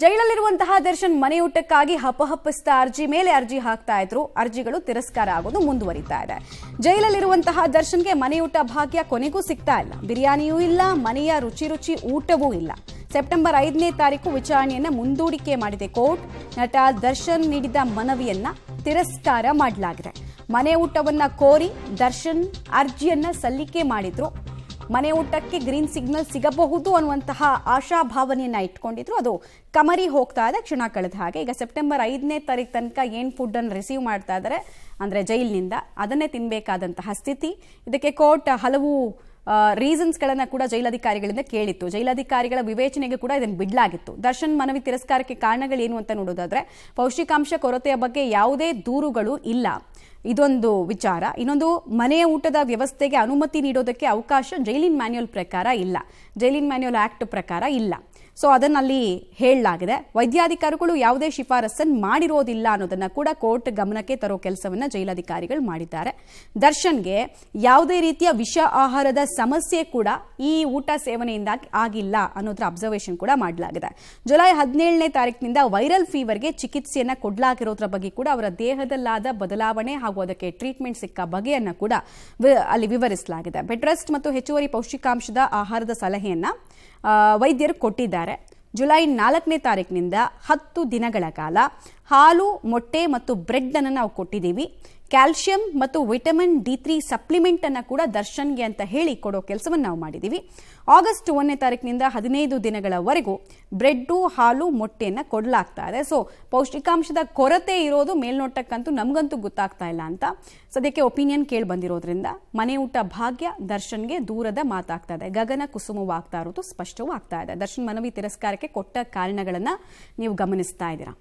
ಜೈಲಲ್ಲಿರುವಂತಹ ದರ್ಶನ್ ಮನೆಯೂಟಕ್ಕಾಗಿ ಹಪಹಪಿಸ್ತಾ ಅರ್ಜಿ ಮೇಲೆ ಅರ್ಜಿ ಹಾಕ್ತಾ ಇದ್ರು. ಅರ್ಜಿಗಳು ತಿರಸ್ಕಾರ ಆಗೋದು ಮುಂದುವರಿತಾ ಇದೆ. ಜೈಲಲ್ಲಿರುವಂತಹ ದರ್ಶನ್ಗೆ ಮನೆಯೂಟ ಭಾಗ್ಯ ಕೊನೆಗೂ ಸಿಗ್ತಾ ಇಲ್ಲ. ಬಿರಿಯಾನಿಯೂ ಇಲ್ಲ, ಮನೆಯ ರುಚಿ ಊಟವೂ ಇಲ್ಲ. ಸೆಪ್ಟೆಂಬರ್ 5ನೇ ತಾರೀಕು ವಿಚಾರಣೆಯನ್ನ ಮುಂದೂಡಿಕೆ ಮಾಡಿದೆ ಕೋರ್ಟ್. ನಟ ದರ್ಶನ್ ನೀಡಿದ ಮನವಿಯನ್ನ ತಿರಸ್ಕಾರ ಮಾಡಲಾಗಿದೆ. ಮನೆ ಊಟವನ್ನ ಕೋರಿ ದರ್ಶನ್ ಅರ್ಜಿಯನ್ನ ಸಲ್ಲಿಕೆ ಮಾಡಿದ್ರು. ಮನೆ ಊಟಕ್ಕೆ ಗ್ರೀನ್ ಸಿಗ್ನಲ್ ಸಿಗಬಹುದು ಅನ್ನುವಂತಹ ಆಶಾಭಾವನೆಯನ್ನ ಇಟ್ಕೊಂಡಿದ್ರು. ಅದು ಕಮರಿ ಹೋಗ್ತಾ ಇದೆ ಕ್ಷಣ ಕಳೆದ ಹಾಗೆ. ಈಗ ಸೆಪ್ಟೆಂಬರ್ 5ನೇ ತಾರೀಕು ತನಕ ಏನ್ ಫುಡ್ ಅನ್ನು ರಿಸೀವ್ ಮಾಡ್ತಾ ಇದ್ದಾರೆ ಅಂದ್ರೆ ಜೈಲಿನಿಂದ ಅದನ್ನೇ ತಿನ್ಬೇಕಾದಂತಹ ಸ್ಥಿತಿ. ಇದಕ್ಕೆ ಕೋರ್ಟ್ ಹಲವು ರೀಸನ್ಸ್ಗಳನ್ನ ಕೂಡ ಜೈಲಾಧಿಕಾರಿಗಳಿಂದ ಕೇಳಿತ್ತು. ಜೈಲಾಧಿಕಾರಿಗಳ ವಿವೇಚನೆಗೆ ಕೂಡ ಇದನ್ನು ಬಿಡಲಾಗಿತ್ತು. ದರ್ಶನ್ ಮನವಿ ತಿರಸ್ಕಾರಕ್ಕೆ ಕಾರಣಗಳೇನು ಅಂತ ನೋಡೋದಾದ್ರೆ, ಪೌಷ್ಟಿಕಾಂಶ ಕೊರತೆಯ ಬಗ್ಗೆ ಯಾವುದೇ ದೂರುಗಳು ಇಲ್ಲ, ಇದೊಂದು ವಿಚಾರ. ಇನ್ನೊಂದು, ಮನೆಯ ಊಟದ ವ್ಯವಸ್ಥೆಗೆ ಅನುಮತಿ ನೀಡೋದಕ್ಕೆ ಅವಕಾಶ ಜೈಲಿನ ಮ್ಯಾನ್ಯುಯಲ್ ಪ್ರಕಾರ ಇಲ್ಲ, ಜೈಲಿನ ಮ್ಯಾನ್ಯುಯಲ್ ಆಕ್ಟ್ ಪ್ರಕಾರ ಇಲ್ಲ. ಸೊ ಅದನ್ನಲ್ಲಿ ಹೇಳಲಾಗಿದೆ. ವೈದ್ಯಾಧಿಕಾರಿಗಳು ಯಾವುದೇ ಶಿಫಾರಸನ್ನು ಮಾಡಿರೋದಿಲ್ಲ ಅನ್ನೋದನ್ನ ಕೂಡ ಕೋರ್ಟ್ ಗಮನಕ್ಕೆ ತರೋ ಕೆಲಸವನ್ನ ಜೈಲಾಧಿಕಾರಿಗಳು ಮಾಡಿದ್ದಾರೆ. ದರ್ಶನ್ಗೆ ಯಾವುದೇ ರೀತಿಯ ವಿಷ ಆಹಾರದ ಸಮಸ್ಯೆ ಕೂಡ ಈ ಊಟ ಸೇವನೆಯಿಂದಾಗಿ ಆಗಿಲ್ಲ ಅನ್ನೋದ್ರ ಅಬ್ಸರ್ವೇಷನ್ ಕೂಡ ಮಾಡಲಾಗಿದೆ. ಜುಲೈ 17ನೇ ತಾರೀಕಿನಿಂದ ವೈರಲ್ ಫೀವರ್ಗೆ ಚಿಕಿತ್ಸೆಯನ್ನ ಕೊಡಲಾಗಿರೋದ್ರ ಬಗ್ಗೆ ಕೂಡ ಅವರ ದೇಹದಲ್ಲಾದ ಬದಲಾವಣೆ ಹಾಗೂ ಅದಕ್ಕೆ ಟ್ರೀಟ್ಮೆಂಟ್ ಸಿಕ್ಕ ಬಗೆಯನ್ನ ಕೂಡ ಅಲ್ಲಿ ವಿವರಿಸಲಾಗಿದೆ. ಬೆಡ್ ರೆಸ್ಟ್ ಮತ್ತು ಹೆಚ್ಚುವರಿ ಪೌಷ್ಟಿಕಾಂಶದ ಆಹಾರದ ಸಲಹೆಯನ್ನ ವೈದ್ಯರು ಕೊಟ್ಟಿದ್ದಾರೆ. ಜುಲೈ 4ನೇ ತಾರೀಕಿನಿಂದ 10 ದಿನಗಳ ಕಾಲ ಹಾಲು, ಮೊಟ್ಟೆ ಮತ್ತು ಬ್ರೆಡ್ ಅನ್ನು ನಾವು ಕೊಟ್ಟಿದ್ದೀವಿ. ಕ್ಯಾಲ್ಸಿಯಂ ಮತ್ತು ವಿಟಮಿನ್ D3 ಸಪ್ಲಿಮೆಂಟ್ ಅನ್ನು ಕೂಡ ದರ್ಶನ್ಗೆ ಅಂತ ಹೇಳಿ ಕೊಡೋ ಕೆಲಸವನ್ನು ನಾವು ಮಾಡಿದ್ದೀವಿ. ಆಗಸ್ಟ್ 1ನೇ ತಾರೀಕಿನಿಂದ 15 ದಿನಗಳವರೆಗೂ ಬ್ರೆಡ್ಡು, ಹಾಲು, ಮೊಟ್ಟೆಯನ್ನು ಕೊಡಲಾಗ್ತಾ ಇದೆ. ಸೊ ಪೌಷ್ಟಿಕಾಂಶದ ಕೊರತೆ ಇರೋದು ಮೇಲ್ನೋಟಕ್ಕಂತೂ ನಮಗಂತೂ ಗೊತ್ತಾಗ್ತಾ ಇಲ್ಲ ಅಂತ ಸದ್ಯಕ್ಕೆ ಒಪಿನಿಯನ್ ಕೇಳಿ ಬಂದಿರೋದ್ರಿಂದ ಮನೆ ಊಟ ಭಾಗ್ಯ ದರ್ಶನ್ಗೆ ದೂರದ ಮಾತಾಗ್ತಾ ಇದೆ. ಗಗನ ಕುಸುಮವಾಗ್ತಾ ಇರೋದು ಸ್ಪಷ್ಟವೂ ಆಗ್ತಾ ಇದೆ. ದರ್ಶನ್ ಮನವಿ ತಿರಸ್ಕಾರಕ್ಕೆ ಕೊಟ್ಟ ಕಾರಣಗಳನ್ನ ನೀವು ಗಮನಿಸ್ತಾ ಇದ್ದೀರಾ.